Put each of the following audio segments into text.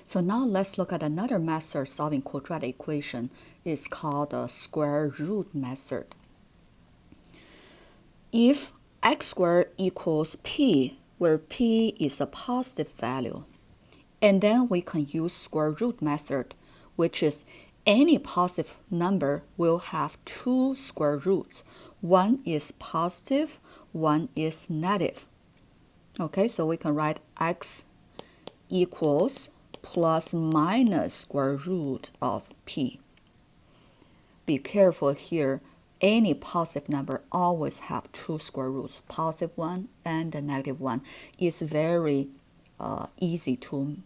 So now let's look at another method solving quadratic equation. It's called the square root method. If x squared equals p, where p is a positive value, and then we can use square root method, which is any positive number will have two square roots. One is positive, one is negative. Okay, so we can write x equals plus minus square root of p. Be careful here. Any positive number always have two square roots, positive one and the negative one. It's very easy to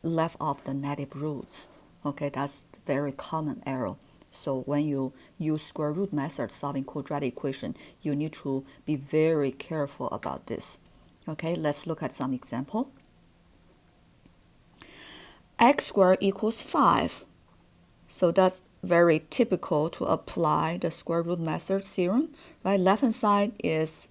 left off the negative roots. Okay, that's very common error. So when you use square root method solving quadratic equation, you need to be very careful about this. Okay, let's look at some example. X squared equals 5. So that's very typical to apply the square root method theorem, right? Left hand side is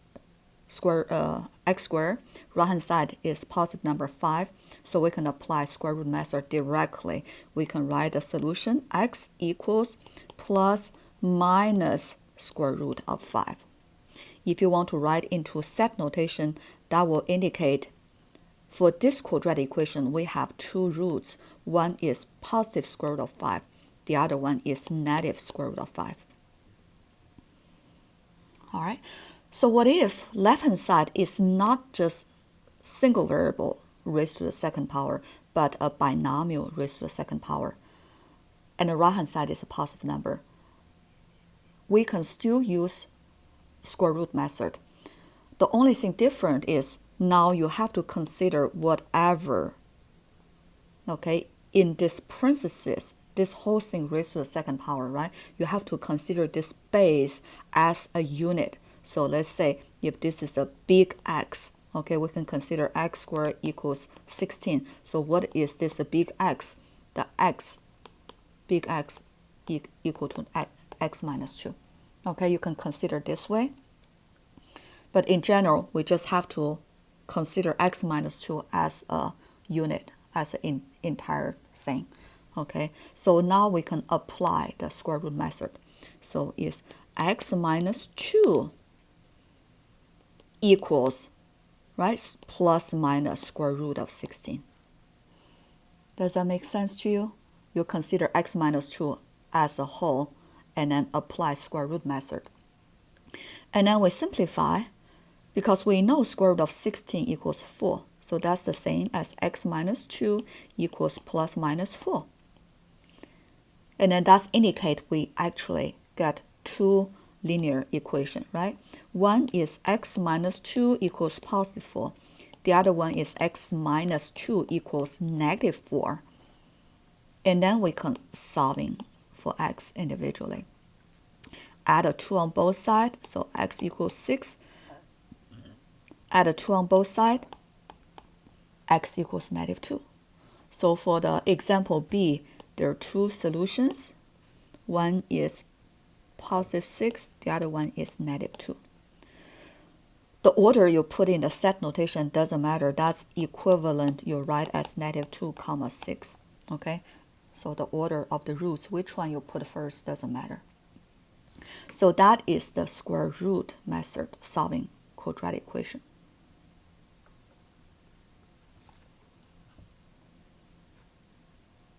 x squared, right hand side is positive number 5. So we can apply square root method directly. We can write the solution x equals plus minus square root of 5. If you want to write into set notation, that will indicate for this quadratic equation, we have two roots. One is positive square root of 5. The other one is negative square root of 5. All right. So what if left-hand side is not just single variable raised to the second power, but a binomial raised to the second power, and the right-hand side is a positive number? We can still use square root method. The only thing different is now you have to consider whatever, okay, in this parenthesis, this whole thing raised to the second power, right? You have to consider this base as a unit. So let's say if this is a big X, okay, we can consider x squared equals 16. So what is this a big X? The X, big X equal to x minus 2. Okay, you can consider this way. But in general, we just have to consider x minus 2 as a unit, as an entire thing. Okay, so now we can apply the square root method. So it's x minus 2 equals, right, plus minus square root of 16. Does that make sense to you? You consider x minus 2 as a whole and then apply square root method. And then we simplify because we know square root of 16 equals 4. So that's the same as x minus 2 equals plus minus 4. And then that indicates we actually get two linear equation, right? One is x minus 2 equals positive 4. The other one is x minus 2 equals negative 4. And then we can solving for x individually. Add a 2 on both sides, so x equals 6. Add a 2 on both sides, x equals negative 2. So for the example B, there are two solutions. One is positive 6, the other one is negative 2. The order you put in the set notation doesn't matter. That's equivalent you write as negative 2 comma 6. Okay, so the order of the roots, which one you put first doesn't matter. So that is the square root method solving quadratic equation.